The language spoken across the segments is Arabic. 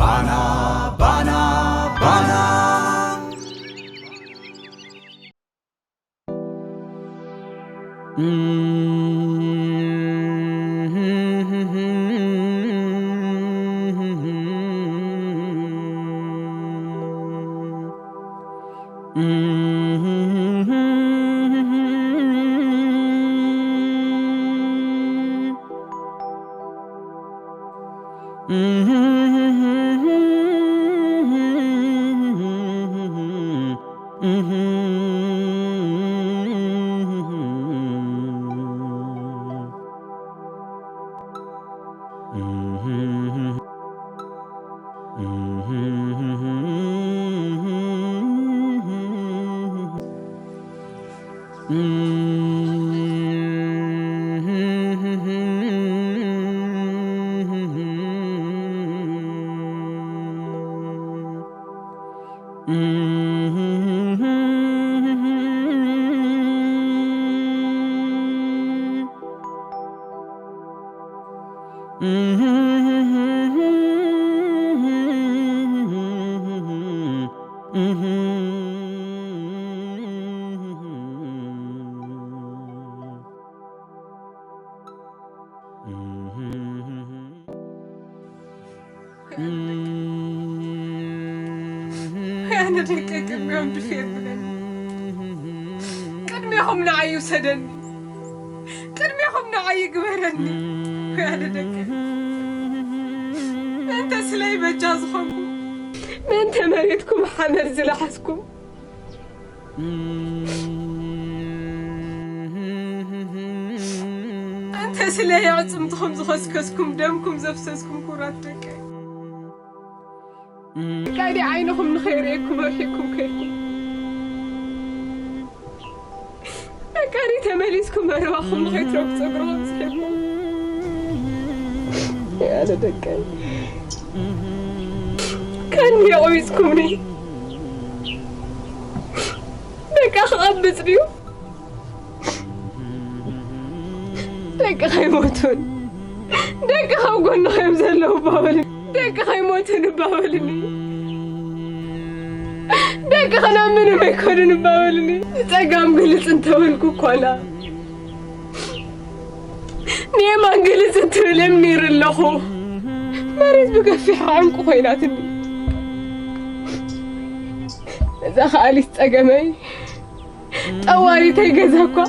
Bana, bana, bana. أنا دقيقة كم بخير بلن قدميهم نعي وسدني قدميهم نعي قبرني أنا دقيقة أنت سلاي بجازكم من تمريتكم حمر زلحسكم أنت سلاي عصمتكم زخسكسكم دمكم زفسسكم كرات دقيقة قاعدي عينهم نخيريكم ورحيكم كيكم قاعدي تماليسكم أرواحهم نخيتروك صبرهم سحبهم يا أنا دقاي كان يعويزكمني دقا خابزنيو دقا خيموتون دقا خاوقون نخيم زلو باولي دقا خيموتون باولني دقا خنا منو ما يكونن باولني تقام قلت انت ولكو كولا نيما قلت انت لم نير اللخو مريز بقفي عنكو خيناتني إذا خالي استقمي طوالي تيقزاكوا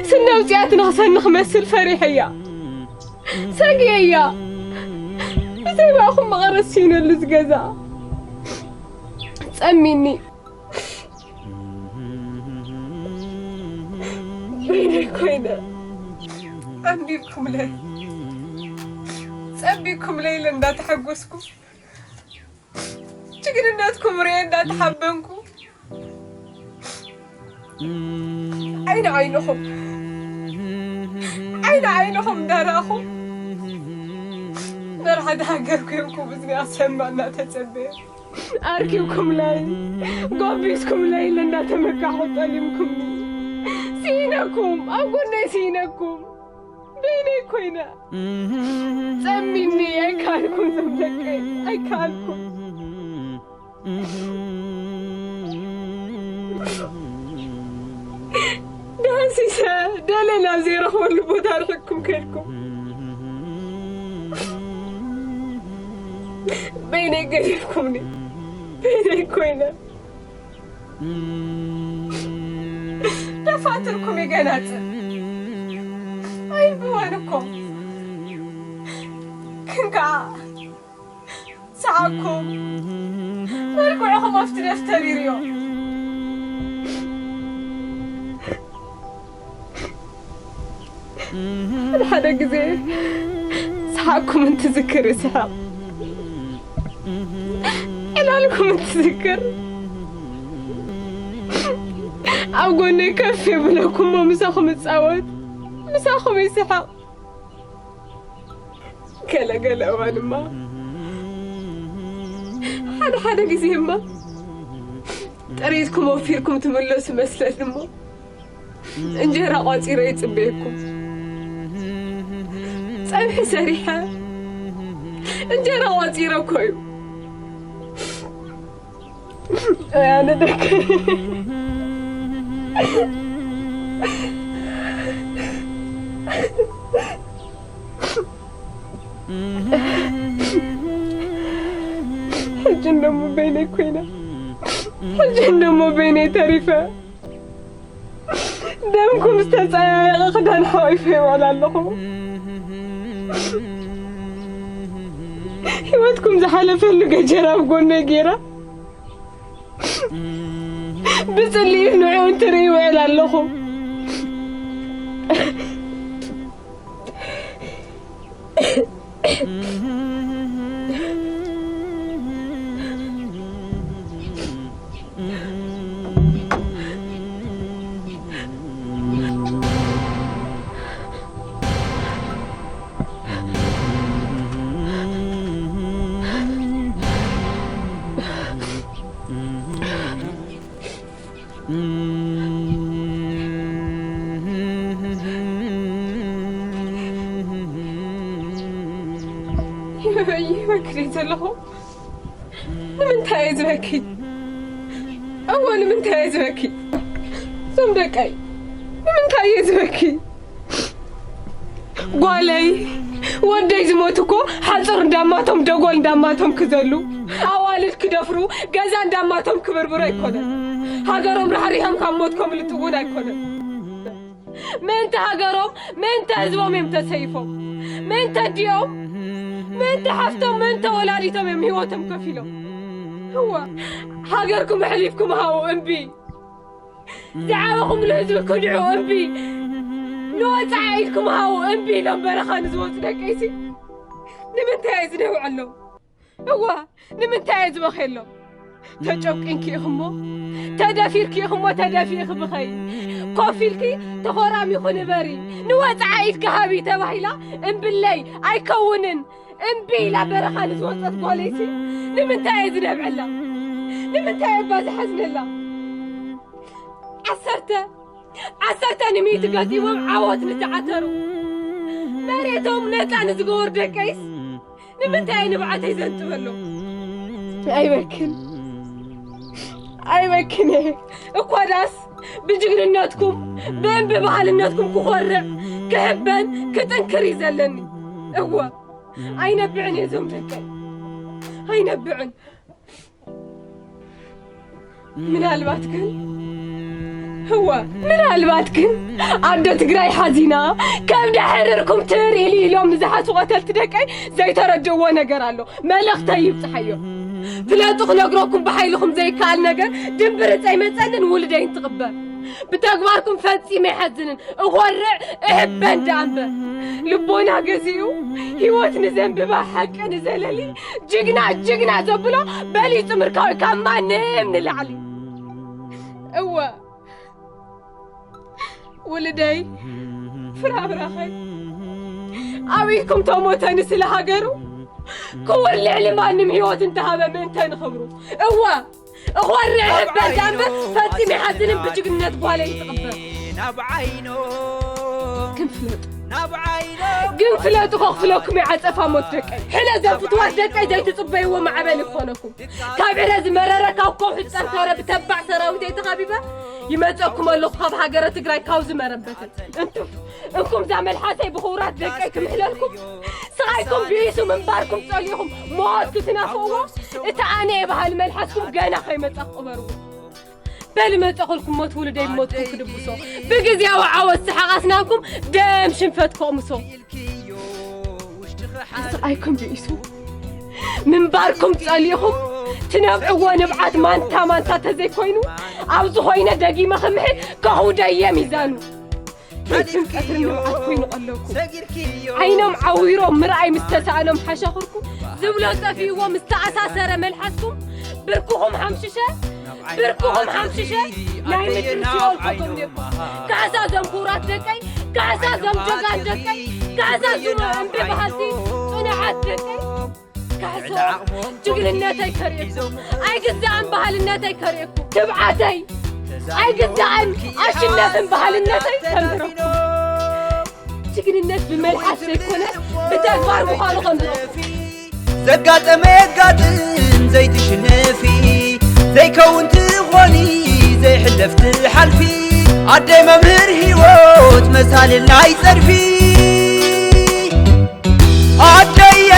سنة وزيات نغسن نخمسل فريحية ساقية زي ما أخو مغرسين اللي زقزا تأميني بينك وينا أمنيكم لي سأبيكم ليلة دا تحقسكم جقنناتكم ريان دا تحبنكم أين عينهم أين عينهم داراهم نرحى داقركم بزني أسمع لا تتسبير أركيكم لي قوبيسكم لي لنا تمكحوا طليمكم سينكم أقولنا سينكم بيني كوينا سميني أيكالكم زملكي أيكالكم دانسيسا دالنا زيرا هو اللي بودار حكم كلكم بيني قريبكمني بيني كوينة دفاتركم يا قناتر أي بوانكم كنكا ساعكم مركوعكم أفتري ريو هذا قزي ساعكم انت ذكر ساعة إلا لكم تذكر أقولني يكفي بلكم ومساخم تساوت مساخم يسحق كلا وانا ما حدا قزيمة تريدكم وفيركم تملسوا مسلة ما انجرا قاطيرة يتبيكم سامحي سريحة انجرا قاطيرة كويو أنا دكي حجنا مو بيني كوينة حجنا مو بيني تريفة دمكم استسعى غدان حايفة ولا اللهم حيواتكم زحالة فلقة جراب قولنا جيرا بس اللي يهنعون تري ولا اللهم يبكري تلهم لمن تايز بكي أول من تايز بكي صمدكي لمن تايز بكي قولي ودي زموتكو حصر داماتهم دقول داماتهم كذلو أوالد كدفرو جزان داماتهم كبربرا يكونن هاجرهم رحريهم كموتكم اللي تقول يكونن من تهاجرهم من تهزبهم يمتسيفهم من تديهم من تحفتهم من تولاديتهم يمهوتهم كفيلو هو هاجركم حليفكم هاو أمبي دعاوكم لهزبكم دعوا أمبي نوت عيدكم هاو أمبي لما رخان زوجنا كيسي نمن تايز نوعلو هو نمن تايز بخيلو تجوك إنكي همو تدافيركي همو تدافير بخير قافيلكي تخرام يخون بري نوت عيدك هابي تبهيلا إن باللي أي كونن إمبي لا برخان زوجت قوليسي نمن تايز نبعلا نمن تايز باز حزن الله عسرت نميت قديمهم عوض نتعتروا مريتهم نتع نزقور دكيس نمن تايز نبعتي زنتولو أي مكن اقواداس بجغرناتكم بين ببحالناتكم كخورع كهبان كتنكري زلني هو أي نبعني زمتك أي نبعن من هالباتكن هو من هالباتكن عدو تقراي حزينة كم دحرركم تري لي لهم نزحات وقتلت دكاي زي ترجوا نقرالو ملخ طيب تحيو فلاتوخ نقروكم بحيلكم زي كال نقر دنبرت أي متسنن ولدين تقبل بتقباركم فاتسي ما يحزنن اغورع اهبان دامبه لبونا قزيو هيوات نزن ببا حق نزللي جقنا زبلو بالي تمركاوي كان ما نم نلعلي اوا ولدي فرا خي اويكم توموتاني سلا هاجرو كور اللي علمان مهيوت انتهى من تنخبرو هو اغورع اهبان دامبه فاتسي ما يحزنن بجقنا تبالي تقبل قنفلات وخفلوكم يعصفا موت دقي حلا زفتوا دقي زي تصبيوا مع بالكونكم كابعرز مرركاوكم حصنتره بتبع سراويتي تخبيبه يمصكم الله خاب هاجره تግራይ ካውዝ መረበተ እንኩም ዛመል ሓሰይ بخورات دقيكم حلالكم سايكم بيسو منباركم صليهم موت كتنافوا اتا اني بحال ملحسكم غنا خيمص قبرو بل ما تقولكم موت ولدي موتكم كدبسو بغزياو عاوز حقاسناكم دم شنفتكم مسو سايكم بيسو منباركم صليهم تنابعوا نبعات مانتا تزي كوينو ابز خوينه دقيمه خمحي كهودايه ميزانو كيفن قدر نبعات كوينو قلوكم عينهم عويرو مرعي مستسالم حشخركم زبلو صفيو مستعساسره ملحسكم بركوهم حمششه لا يمدرسوا الحكم ديكم كاسا زنبورات دكاي كاسا زمجوغان دكاي كاسا زنوهم ببهاتي صنعات دكاي كاسا جغلناتي كريكم اي قزعن بهالناتي كريكم تبعاتي اي قزعن اشنفن بهالناتي تمركم جغلنات بملحات يكونت بتكبار مخالقا زقات ميقاتن زي تشنفي زي كون تغني زي حلفت حلفي عدي ممهر هيوت مسال الناي صرفي عدي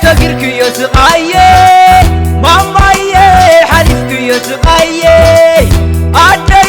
سقرك يا سقاية ماماية حلفك يا سقاية عدي